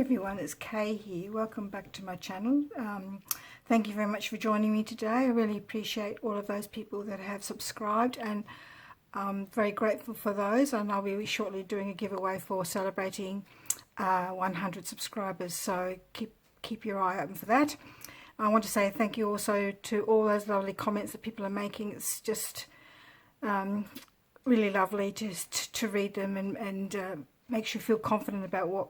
everyone, it's Kay here. Welcome back to my channel. Thank you very much for joining me today. I really appreciate all of those people that have subscribed, and I'm very grateful for those, and I'll be shortly doing a giveaway for celebrating 100 subscribers, so keep your eye open for that. I want to say thank you also to all those lovely comments that people are making. It's just really lovely to read them and makes you feel confident about what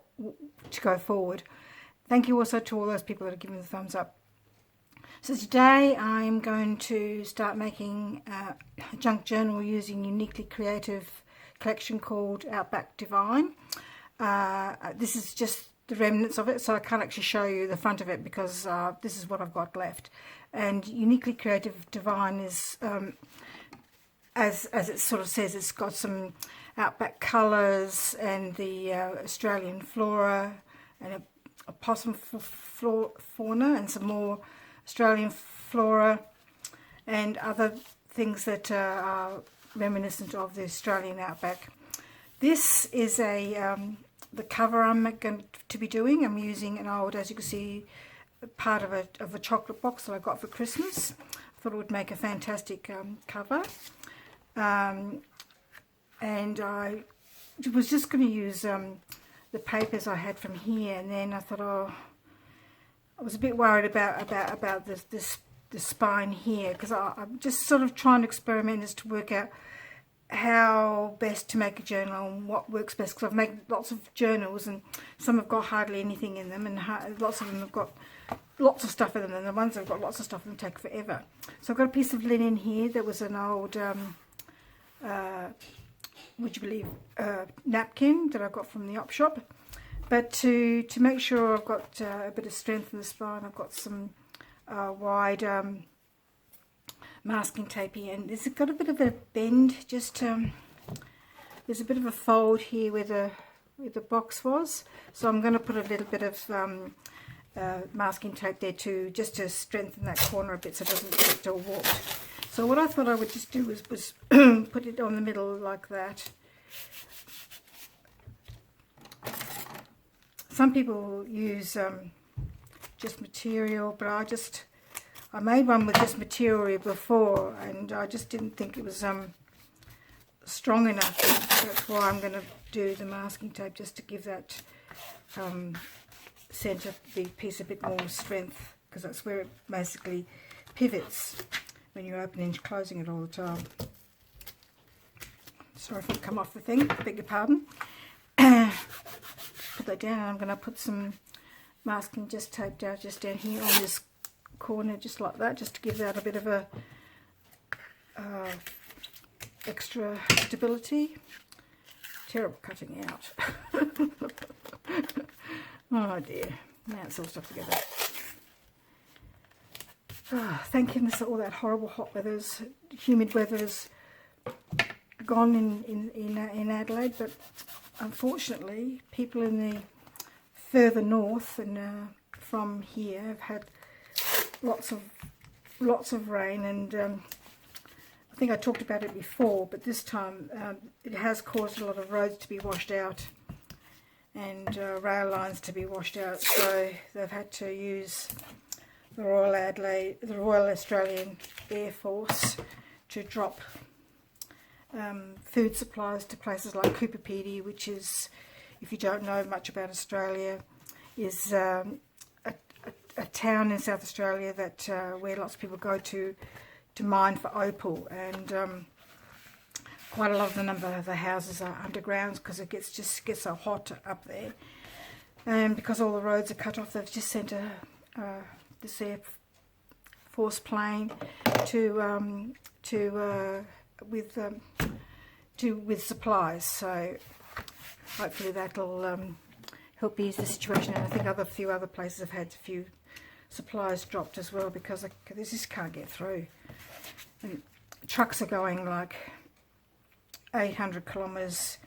to go forward. Thank you also to all those people that are giving the thumbs up. So today I'm going to start making a junk journal using uniquely creative collection called Outback Divine. This is just the remnants of it, so I can't actually show you the front of it because this is what I've got left. And uniquely creative divine is as it sort of says, it's got some outback colours and the Australian flora and a possum fauna and some more Australian flora and other things that are reminiscent of the Australian outback. This is the cover I'm going to be doing. I'm using an old, as you can see, part of a chocolate box that I got for Christmas. I thought it would make a fantastic cover. And I was just going to use the papers I had from here, and then I thought, oh, I was a bit worried about the spine here, because I'm just sort of trying to experiment as to work out how best to make a journal and what works best, because I've made lots of journals and some have got hardly anything in them, and lots of them have got lots of stuff in them, and the ones that have got lots of stuff in them take forever. So I've got a piece of linen here that was an old would you believe napkin that I got from the op shop. But to make sure I've got a bit of strength in the spine, I've got some wide masking tape here, and it's got a bit of a bend. Just there's a bit of a fold here where the box was, so I'm going to put a little bit of masking tape there too, just to strengthen that corner a bit so it doesn't get all warped. So what I thought I would just do was put it on the middle like that. Some people use just material, but I made one with just material before, and I just didn't think it was strong enough. That's why I'm going to do the masking tape, just to give that centre piece a bit more strength, because that's where it basically pivots when you're opening and closing it all the time. Sorry if I've come off the thing, beg your pardon. Put that down, and I'm going to put some masking just taped out just down here on this corner, just like that, just to give that a bit of a extra stability. Terrible cutting out. Oh dear, now it's all stuck together. Oh, thank goodness that all that horrible hot weather's, humid weather's gone in Adelaide, but unfortunately people in the further north and from here have had lots of rain, and I think I talked about it before, but this time it has caused a lot of roads to be washed out and rail lines to be washed out, so they've had to use the Royal Australian Air Force to drop food supplies to places like Coopapedy, which is, if you don't know much about Australia, is a town in South Australia that where lots of people go to mine for opal, and quite a lot of the houses are underground because it gets so hot up there, and because all the roads are cut off, they've just sent this Air Force plane with supplies. So hopefully that'll help ease the situation. And I think a few other places have had a few supplies dropped as well, because they just can't get through. And trucks are going like 800 kilometres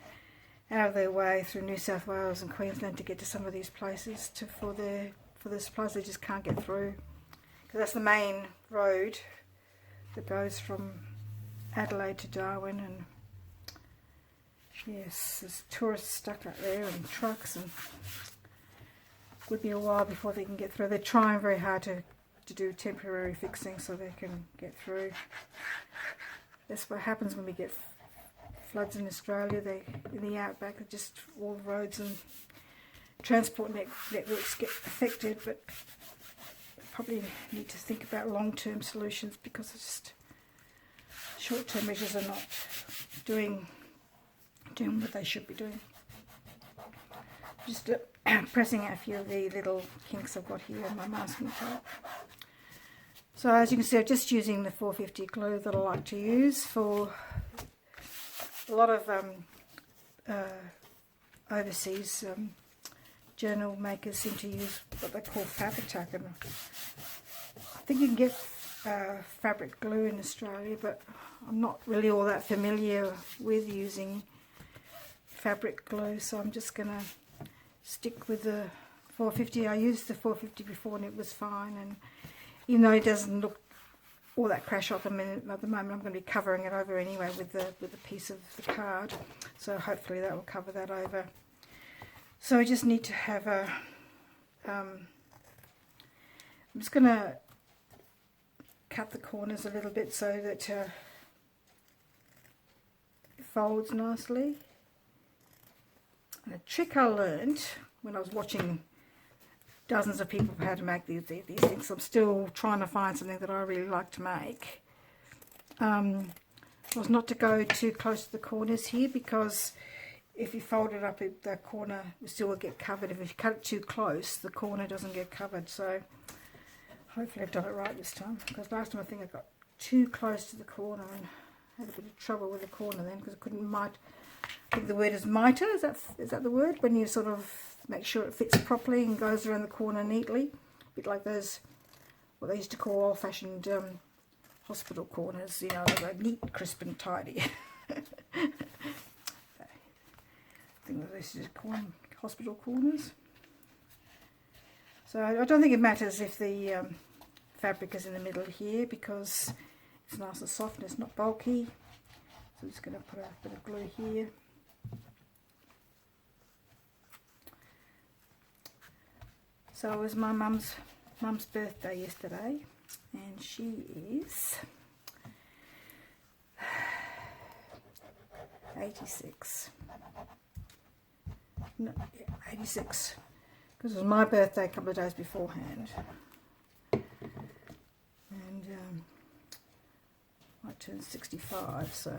out of their way through New South Wales and Queensland to get to some of these places for the supplies. They just can't get through, because that's the main road that goes from Adelaide to Darwin, and yes, there's tourists stuck out there and trucks, and would be a while before they can get through. They're trying very hard to do temporary fixing so they can get through. That's what happens when we get floods in Australia. In the outback, just all the roads and transport networks get affected, but probably need to think about long-term solutions, because it's just short-term measures are not doing what they should be doing. Just pressing out a few of the little kinks I've got here in my masking tape. So as you can see, I'm just using the 450 glue that I like to use. For a lot of overseas journal makers seem to use what they call Fabric, and I think you can get fabric glue in Australia, but I'm not really all that familiar with using fabric glue, so I'm just going to stick with the 450. I used the 450 before and it was fine, and even though it doesn't look all that crash at the moment, I'm going to be covering it over anyway with the piece of the card, so hopefully that will cover that over. So I just need to have a I'm just going to cut the corners a little bit so that it folds nicely. And a trick I learned when I was watching dozens of people how to make these things. I'm still trying to find something that I really like to make. Was not to go too close to the corners here, because if you fold it up, the corner still will get covered. If you cut it too close, the corner doesn't get covered. So hopefully I've done it right this time, because last time I think I got too close to the corner and had a bit of trouble with the corner then, because I couldn't mite. I think the word is miter. Is that the word? When you sort of make sure it fits properly and goes around the corner neatly, a bit like those what they used to call old-fashioned hospital corners. You know, they're neat, crisp, and tidy. I think that this is called hospital corners. So I don't think it matters if the fabric is in the middle here, because it's nice and soft and it's not bulky. So I'm just going to put a bit of glue here. So it was my mum's birthday yesterday, and she is 86. No, yeah, 86. Because it was my birthday a couple of days beforehand. And I turned 65, so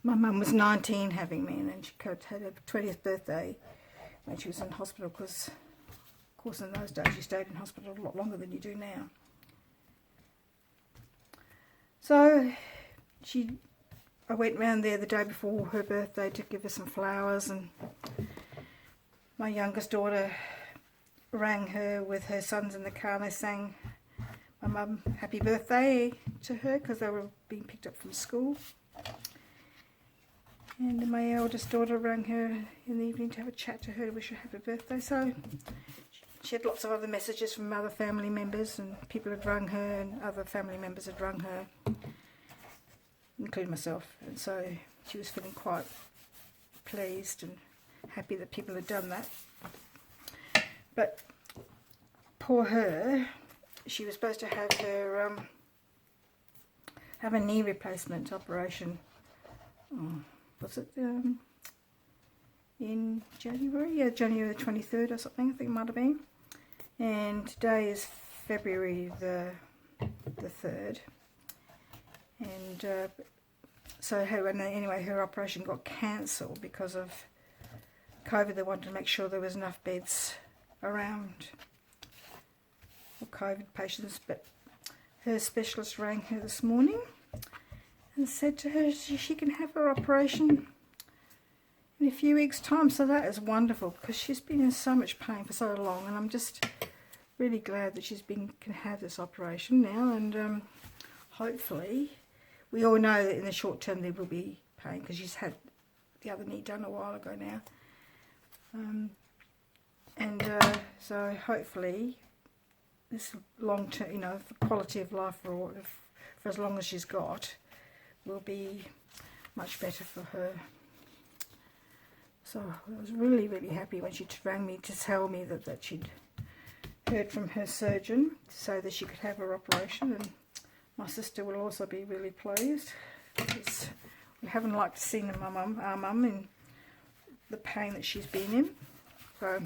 my mum was 19 having me, and then she had her 20th birthday when she was in hospital, because of course in those days you stayed in hospital a lot longer than you do now. So I went round there the day before her birthday to give her some flowers, and my youngest daughter rang her with her sons in the car, and they sang my mum happy birthday to her because they were being picked up from school. And my eldest daughter rang her in the evening to have a chat to her to wish her happy birthday. So she had lots of other messages from other family members, and people had rung her, and other family members had rung her, including myself. And so she was feeling quite pleased and happy that people had done that. But poor her, she was supposed to have her have a knee replacement operation. Was it in January? Yeah, January the 23rd or something, I think it might have been. And today is February the 3rd. And so anyway, her operation got cancelled because of COVID. They wanted to make sure there was enough beds around for COVID patients, but her specialist rang her this morning and said to her she can have her operation in a few weeks' time. So that is wonderful, because she's been in so much pain for so long, and I'm just really glad that can have this operation now. And hopefully, we all know that in the short term there will be pain, because she's had the other knee done a while ago now. So hopefully this long term, you know, the quality of life for as long as she's got will be much better for her. So I was really, really happy when she rang me to tell me that she'd heard from her surgeon so that she could have her operation, and my sister will also be really pleased because we haven't liked seeing our mum in the pain that she's been in. So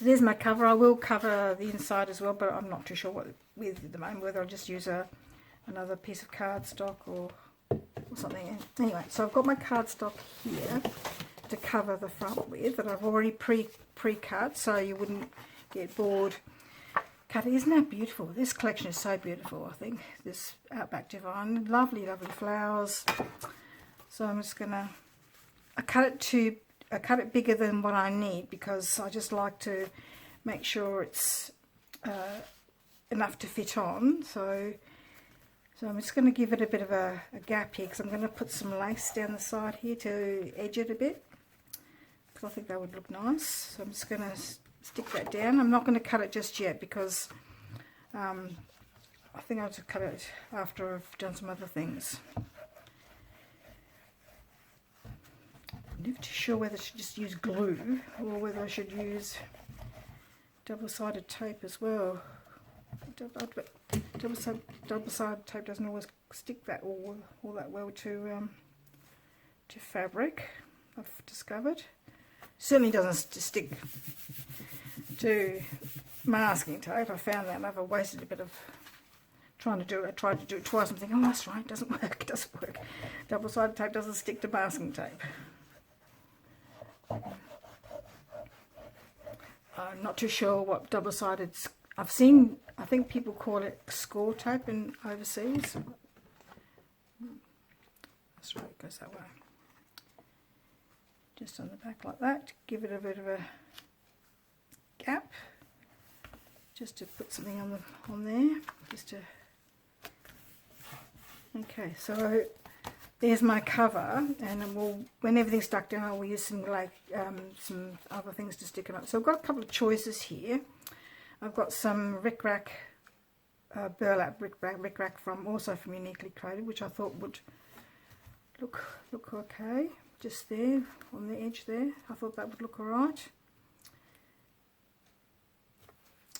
there's my cover. I will cover the inside as well, but I'm not too sure what with at the moment, whether I'll just use another piece of cardstock or something. Anyway, so I've got my cardstock here to cover the front with that I've already pre-cut, so you wouldn't get bored cutting. Isn't that beautiful? This collection is so beautiful. I think this Outback Divine, lovely, lovely flowers. So I'm just gonna, I cut it bigger than what I need because I just like to make sure it's enough to fit on. So I'm just going to give it a bit of a gap here because I'm going to put some lace down the side here to edge it a bit because I think that would look nice. So I'm just going to stick that down. I'm not going to cut it just yet because I think I'll just cut it after I've done some other things. I'm never too sure whether I should just use glue or whether I should use double-sided tape as well. Double-sided tape doesn't always stick that all that well to fabric, I've discovered. Certainly doesn't stick to masking tape. I found that and I've wasted a bit of trying to do it. I tried to do it twice and think, oh, that's right, it doesn't work, it doesn't work. Double-sided tape doesn't stick to masking tape. I'm not too sure what double-sided, I've seen, I think people call it score tape in overseas. That's right, it goes that way. Just on the back like that, to give it a bit of a gap, just to put something on there, just to. Okay, so there's my cover, and when everything's stuck down, I will use some some other things to stick it up. So I've got a couple of choices here. I've got some rickrack, burlap rickrack also from Uniquely Created, which I thought would look okay, just there on the edge there. I thought that would look alright.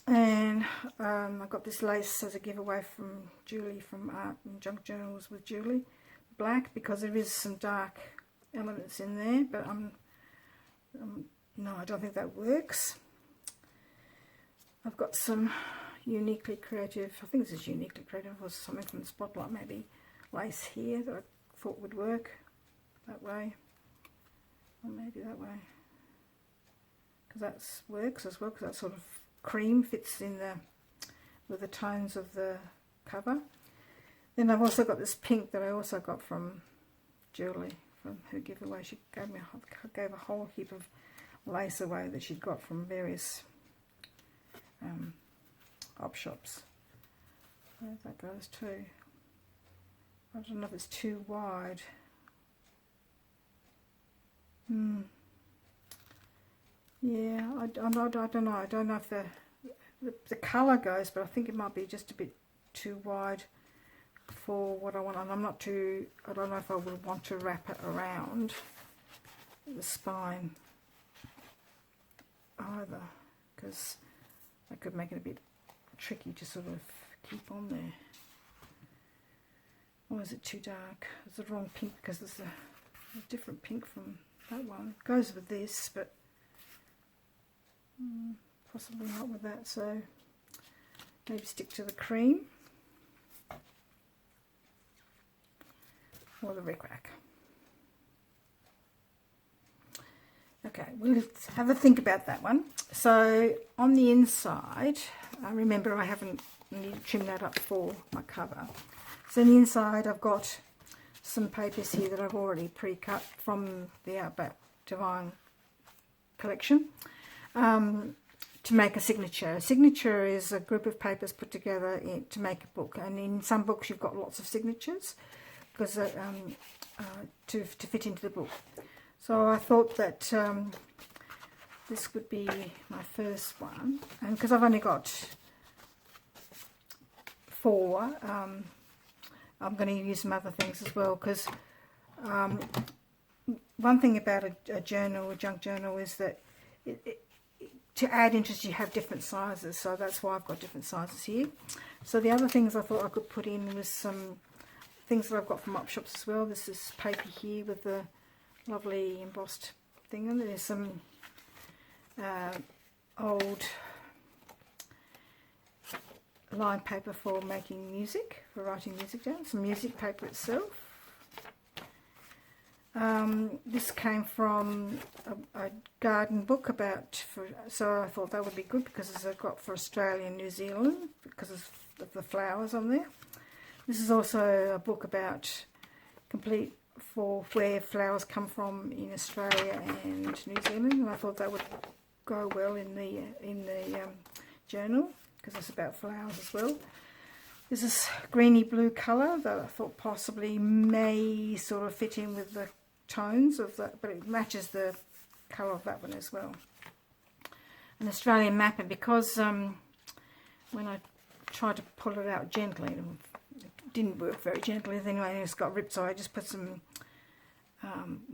And I got this lace as a giveaway from Julie from Art and Junk Journals with Julie, black, because there is some dark elements in there, but no, I don't think that works. I've got some Uniquely Creative, I think this is Uniquely Creative, or something from the Spotlight maybe, lace here that I thought would work that way, or maybe that way, because that works as well, because that sort of cream fits in with the tones of the cover. Then I've also got this pink that I also got from Julie from her giveaway. She gave a whole heap of lace away that she'd got from various op shops. There that goes too. I don't know if it's too wide. Yeah, I don't know. I don't know if the colour goes, but I think it might be just a bit too wide for what I want. And I don't know if I would want to wrap it around the spine either, because that could make it a bit tricky to sort of keep on there. Or is it too dark? It's the wrong pink, because there's a different pink from that one. It goes with this, but possibly not with that, so maybe stick to the cream or the rickrack. Okay, we'll have a think about that one. So on the inside, remember I need to trim that up for my cover. So on the inside I've got some papers here that I've already pre-cut from the Outback Divine collection to make a signature. A signature is a group of papers put together to make a book, and in some books you've got lots of signatures because to fit into the book. So I thought that this would be my first one, and because I've only got 4, I'm going to use some other things as well, because one thing about a journal, a junk journal, is that to add interest you have different sizes, so that's why I've got different sizes here. So the other things I thought I could put in was some things that I've got from op shops as well. This is paper here with the lovely embossed thing, and there's some old lined paper for making music, for writing music down, some music paper itself. This came from a garden book so I thought that would be good because it's got for Australia and New Zealand because of the flowers on there. This is also a book about complete for where flowers come from in Australia and New Zealand, and I thought that would go well in the journal because it's about flowers as well. There's this greeny blue colour that I thought possibly may sort of fit in with the tones of that, but it matches the colour of that one as well. An Australian map, and because when I tried to pull it out gently, it didn't work very gently anyway, and it's got ripped, so I just put some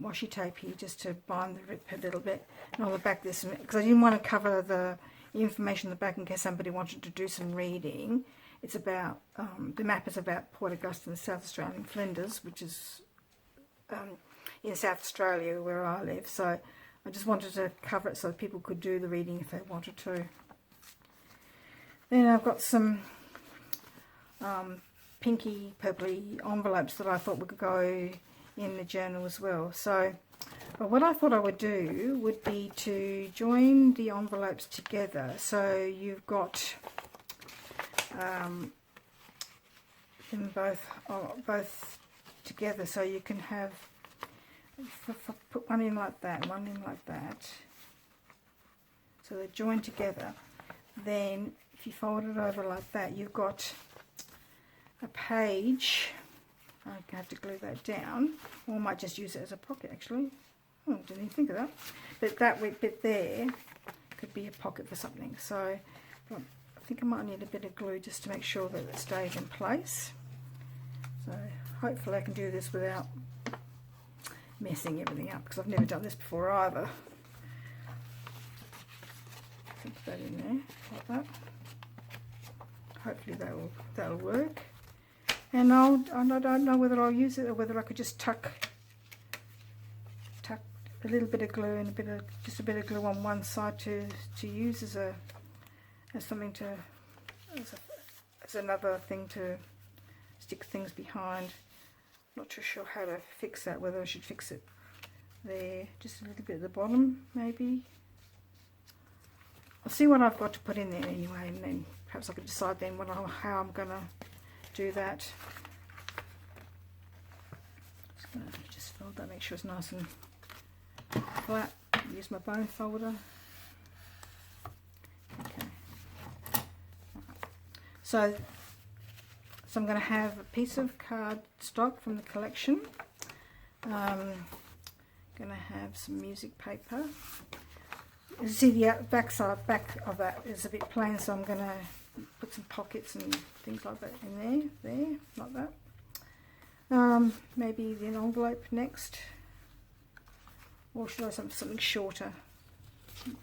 washi tape here just to bind the rip a little bit. And on the back there's some, because I didn't want to cover the information on the back in case somebody wanted to do some reading. It's about, the map is about Port Augusta in South Australian Flinders, which is in South Australia where I live, so I just wanted to cover it so people could do the reading if they wanted to. Then I've got some pinky purpley envelopes that I thought would go in the journal as well. So but what I thought I would do would be to join the envelopes together, so you've got them both together, so you can have put one in like that, one in like that, so they're joined together. Then if you fold it over like that, you've got a page. I have to glue that down, or I might just use it as a pocket actually. Oh, didn't even think of that. But that bit there could be a pocket for something, so I think I might need a bit of glue just to make sure that it stays in place. So hopefully I can do this without messing everything up, because I've never done this before either. Put that in there like that. Hopefully that'll work. And I don't know whether I'll use it or whether I could just tuck a little bit of glue and just a bit of glue on one side to use as another thing to stick things behind. Not too sure how to fix that, whether I should fix it there, just a little bit at the bottom maybe. I'll see what I've got to put in there anyway, and then perhaps I can decide then how I'm going to do that. Just going to just fold that, make sure it's nice and flat. Use my bone folder. Okay. So I'm going to have a piece of cardstock from the collection. Going to have some music paper. You see the back of that is a bit plain, so I'm going to put some pockets and things like that in there, like that. Maybe the envelope next, or should I have something shorter?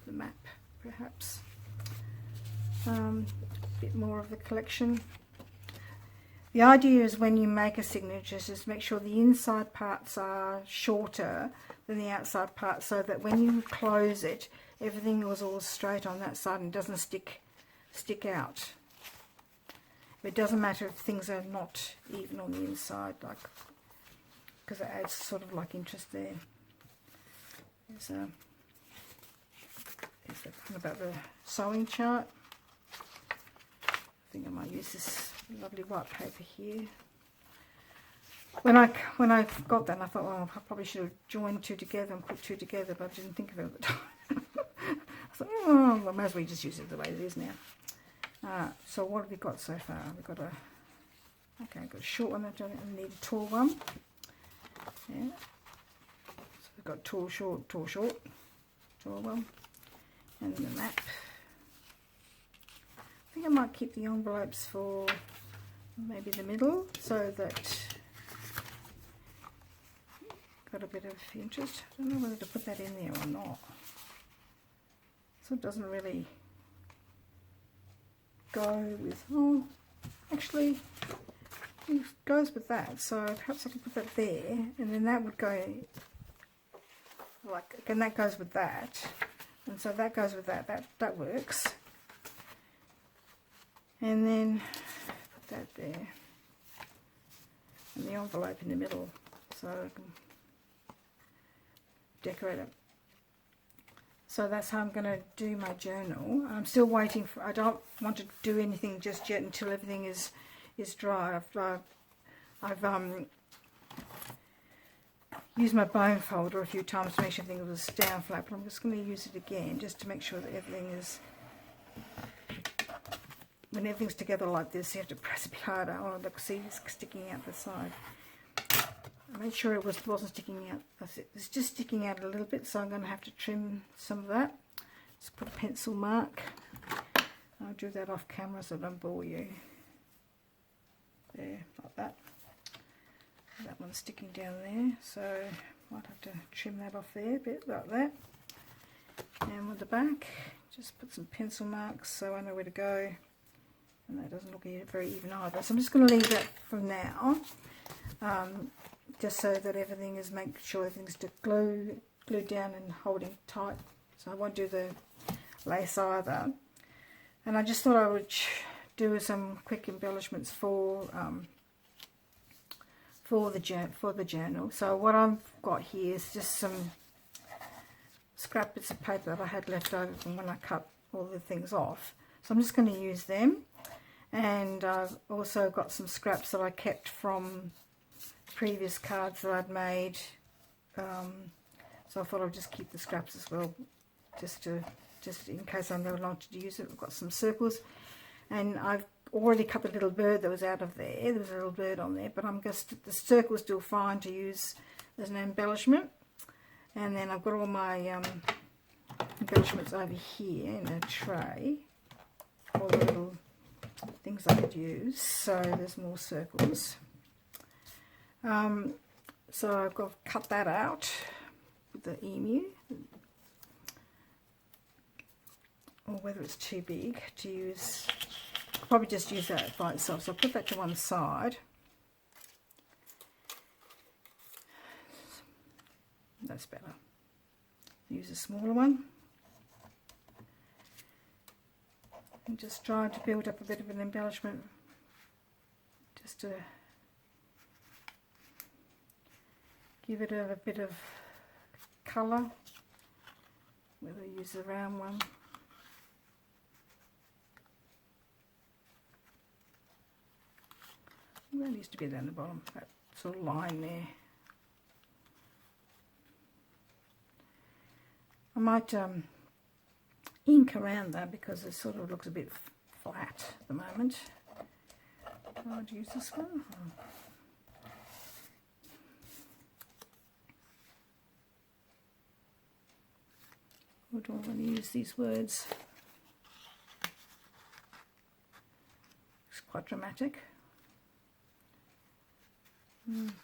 The map, perhaps. A bit more of the collection. The idea is when you make a signature, just make sure the inside parts are shorter than the outside parts, so that when you close it, everything was all straight on that side and doesn't stick out. It doesn't matter if things are not even on the inside, like, because it adds sort of like interest there. There's the thing about the sewing chart. I think I might use this lovely white paper here. When I got that, I thought, well, I probably should have joined two together and put two together, but I didn't think of it at the time. I thought, oh, well, might as well just use it the way it is now. So what have we got so far? We've got I've got a short one. I need a tall one. Yeah. So we've got tall, short, tall one, and the map. I think I might keep the envelopes for maybe the middle, so that got a bit of interest. I don't know whether to put that in there or not. So it doesn't really go with, oh, actually it goes with that. So perhaps I can put that there, and then that would go, like, again, that goes with that. And so that goes with that, that works. And then put that there. And the envelope in the middle, so I can decorate it. So that's how I'm going to do my journal. I'm still waiting for, I don't want to do anything just yet until everything is dry. I've used my bone folder a few times to make sure everything was down flat, but I'm just going to use it again just to make sure that everything is, when everything's together like this, you have to press a bit harder. Oh, look, see, it's sticking out the side. I made sure it wasn't sticking out. It's just sticking out a little bit, so I'm going to have to trim some of that. Just put a pencil mark. I'll do that off camera so I don't bore you. There, like that. That one's sticking down there, so might have to trim that off there a bit, like that. And with the back, just put some pencil marks so I know where to go. And that doesn't look very even either. So I'm just going to leave that for now, just so that everything is, make sure everything's glued down and holding tight. So I won't do the lace either. And I just thought I would do some quick embellishments for the journal. So what I've got here is just some scrap bits of paper that I had left over from when I cut all the things off. So I'm just going to use them. And I've also got some scraps that I kept from previous cards that I'd made. So I thought I'd just keep the scraps as well, just in case I never wanted to use it. I've got some circles, and I've already cut the little bird that was out of there. There was a little bird on there, but the circle's still fine to use as an embellishment. And then I've got all my embellishments over here in a tray, all the little things I could use. So there's more circles. So I've got to cut that out with the emu, or whether it's too big to use. I'll probably just use that by itself. So I'll put that to one side. That's better. Use a smaller one. And just try to build up a bit of an embellishment, just to give it a bit of colour. Whether I use the round one. That needs to be down the bottom, that sort of line there. I might ink around that because it sort of looks a bit flat at the moment. I'd use this one. Or do I want to use these words? It's quite dramatic.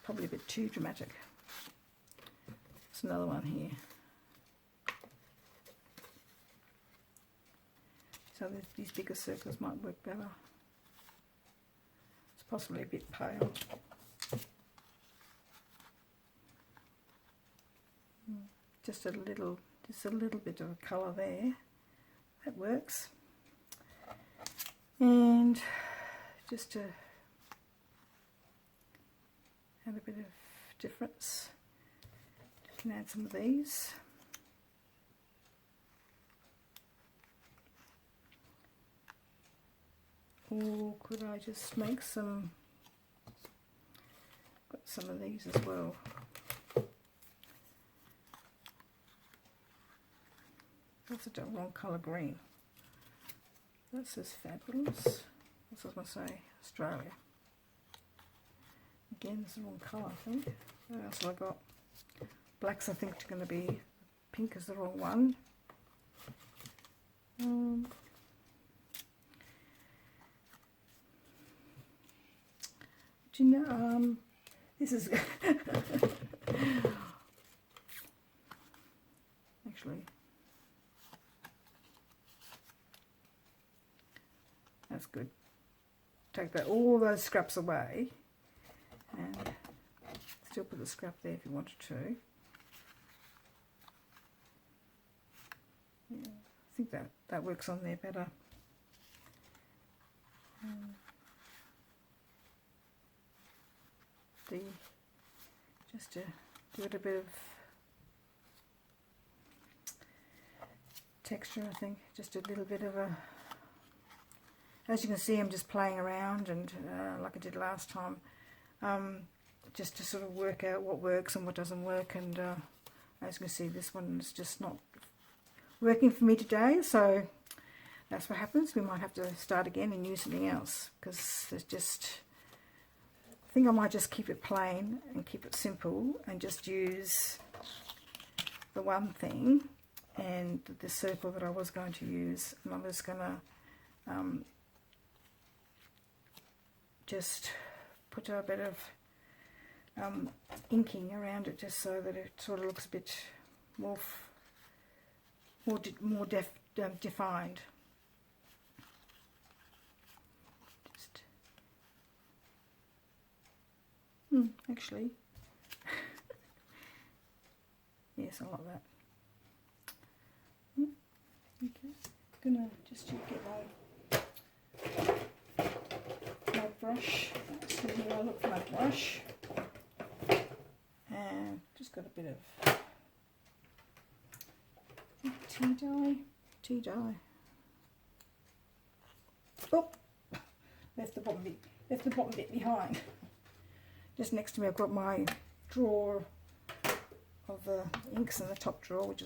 Probably a bit too dramatic. There's another one here. So these bigger circles might work better. It's possibly a bit pale. Just a little bit of colour there. That works. And just to add a bit of difference, you can add some of these. Or could I just make some, got some of these as well. That's a wrong colour green. That says fabulous. What's I was going to say? Australia. Again, it's the wrong colour, I think. What else have I got? Black's, I think, going to be, pink is the wrong one. Do you know, this is, That's good. Take all those scraps away, and still put the scrap there if you wanted to. Yeah, I think that works on there better. Just to give it a bit of texture, I think. Just a little bit of a... As you can see, I'm just playing around, and like I did last time, just to sort of work out what works and what doesn't work. And as you can see, this one is just not working for me today, so that's what happens. We might have to start again and use something else, because there's just... I think I might just keep it plain and keep it simple and just use the one thing and the circle that I was going to use, and I'm just going to just put a bit of inking around it, just so that it sort of looks a bit more defined. Just actually, yes, I like that. Okay, I'm gonna just get my brush. So here I look for my brush, and just got a bit of tea dye. Oh, left the bottom bit behind. Just next to me I've got my drawer of inks in the top drawer, which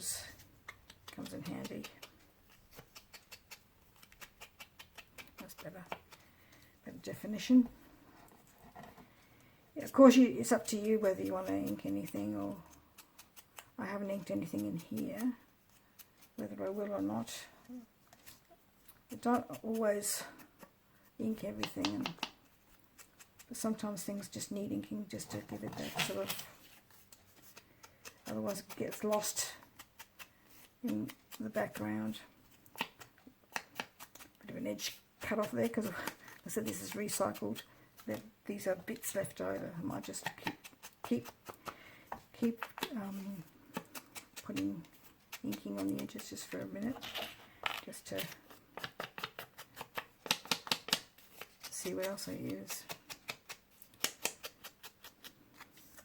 comes in handy. That's better definition. Yeah, of course, it's up to you whether you want to ink anything, or I haven't inked anything in here, whether I will or not. I don't always ink everything, but sometimes things just need inking just to give it that sort of, otherwise it gets lost in the background. Bit of an edge cut off there, because I said this is recycled. These are bits left over. I might just keep putting inking on the edges just for a minute, just to see what else I use.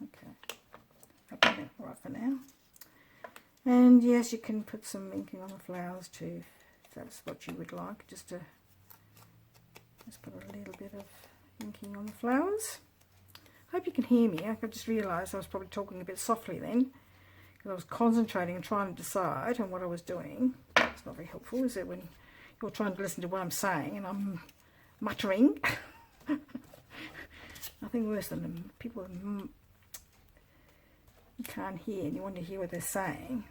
Okay, I've got it right for now. And yes, you can put some inking on the flowers too, if that's what you would like. Just put a little bit of inking on the flowers. Hope you can hear me. I just realised I was probably talking a bit softly then, because I was concentrating and trying to decide on what I was doing. It's not very helpful, is it, when you're trying to listen to what I'm saying and I'm muttering? Nothing worse than people you can't hear and you want to hear what they're saying.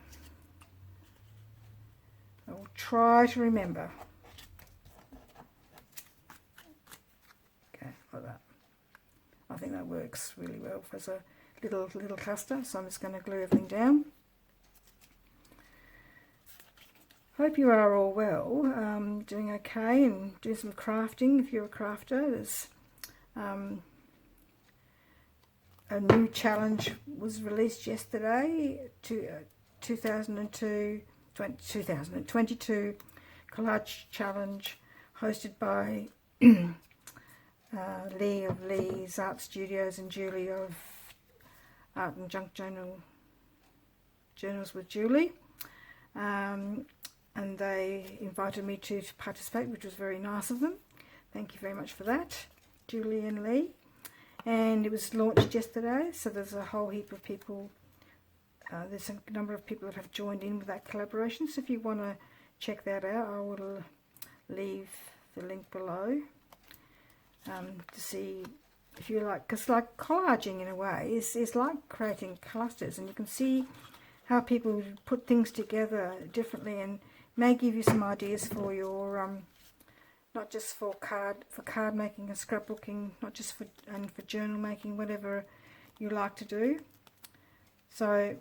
I will try to remember. Okay, like that. I think that works really well as a little cluster, so I'm just going to glue everything down. Hope you are all well, doing okay and doing some crafting if you're a crafter. There's a new challenge was released yesterday, 2022 collage challenge, hosted by Lee of Lee's Art Studios and Julie of Art and Junk Journals with Julie, and they invited me to participate, which was very nice of them. Thank you very much for that, Julie and Lee. And it was launched yesterday, so there's a whole heap of people, there's a number of people that have joined in with that collaboration. So if you want to check that out, I will leave the link below to see if you like, because like collaging in a way is like creating clusters, and you can see how people put things together differently, and may give you some ideas for your not just for card making and scrapbooking, not just for journal making, whatever you like to do. So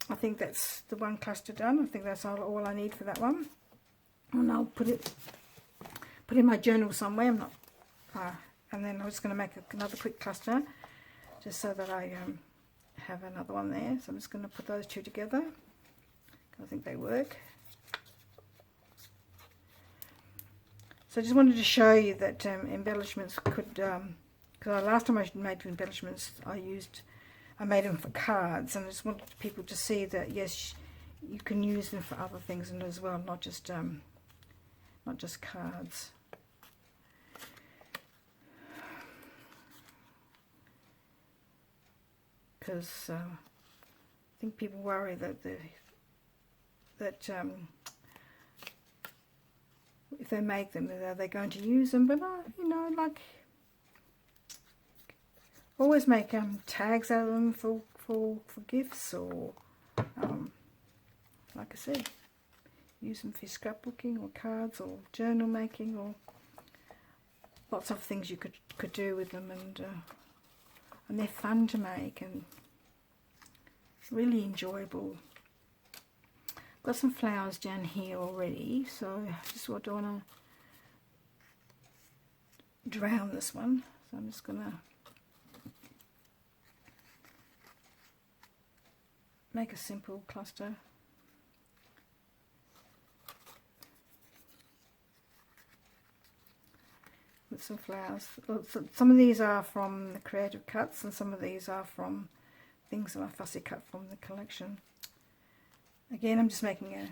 I think that's the one cluster done. I think that's all I need for that one, and I'll put put in my journal somewhere. I'm not, and then I'm just going to make another quick cluster, just so that I have another one there. So I'm just going to put those two together. I think they work. So I just wanted to show you that embellishments could, because last time I made embellishments, I made them for cards, and I just wanted people to see that yes, you can use them for other things and as well, not just cards. Because I think people worry that if they make them, are they going to use them? But you know, like, always make tags out of them for gifts, or like I said, use them for scrapbooking or cards or journal making, or lots of things you could do with them, and they're fun to make and really enjoyable. Got some flowers down here already, so I just don't want to drown this one, so I'm just gonna make a simple cluster. With some flowers. Some of these are from the Creative Cuts, and some of these are from things that I fussy cut from the collection. Again, I'm just making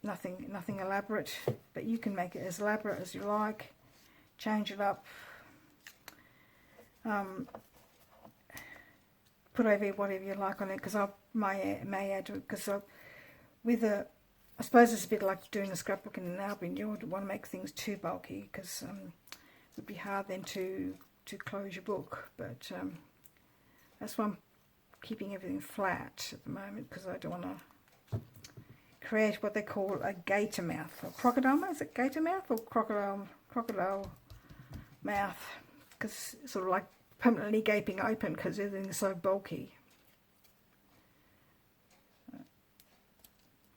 nothing elaborate, but you can make it as elaborate as you like. Change it up. Put over whatever you like on it, because I may add to it, because I suppose it's a bit like doing a scrapbook in an album. You don't want to make things too bulky, because it would be hard then to close your book. But that's why I'm keeping everything flat at the moment, because I don't want to create what they call a gator mouth, or crocodile mouth. Is it gator mouth or crocodile mouth? Because it's sort of like permanently gaping open because everything is so bulky.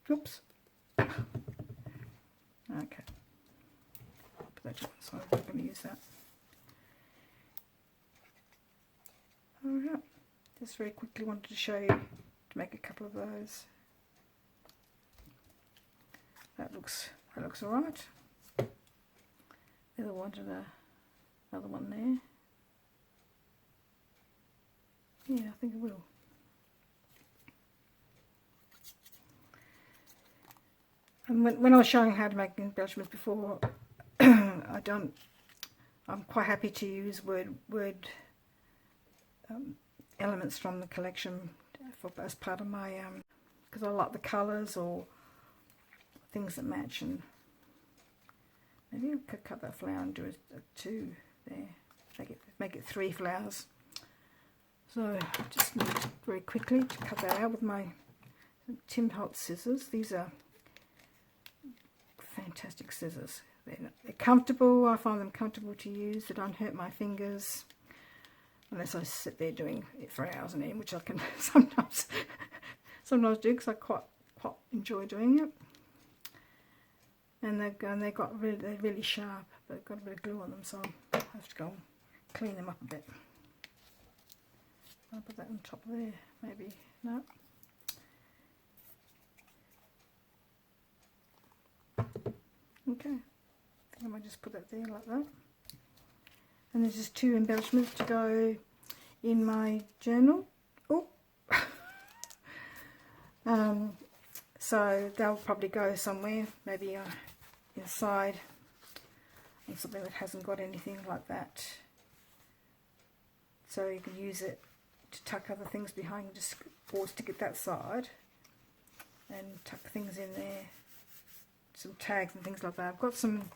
Oops. Okay. Put that to one side. I'm going to use that. Alright. Just very quickly wanted to show you to make a couple of those. That looks alright. The other one to the other one there. Yeah, I think it will. And when I was showing how to make embellishments before, I'm quite happy to use word elements from the collection as part of my because I like the colours or things that match. And maybe I could cut that flower and do a two there. Make it 3 flowers. So I just need very quickly to cut that out with my Tim Holtz scissors. These are fantastic scissors. They're comfortable. I find them comfortable to use. They don't hurt my fingers unless I sit there doing it for hours on end, which I can sometimes do, because I quite enjoy doing it. And they're really sharp. They've got a bit of glue on them, so I have to go and clean them up a bit. I'll put that on top there, maybe. No. Okay. I think I might just put that there like that. And there's just 2 embellishments to go in my journal. Oh. So they'll probably go somewhere, maybe inside on something that hasn't got anything like that. So you can use it to tuck other things behind, or stick it that side and tuck things in there, some tags and things like that. I've got some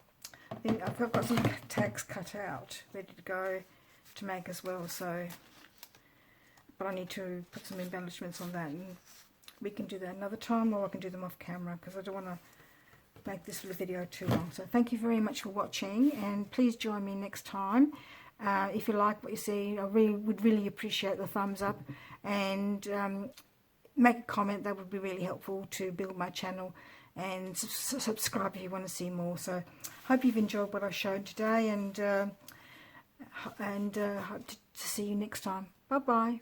tags cut out ready to go to make as well, so but I need to put some embellishments on that, and we can do that another time, or I can do them off camera, because I don't want to make this little video too long. So thank you very much for watching, and please join me next time. If you like what you see, I would really appreciate the thumbs up, and make a comment. That would be really helpful to build my channel and subscribe if you want to see more. So hope you've enjoyed what I've shown today, and hope to see you next time. Bye bye.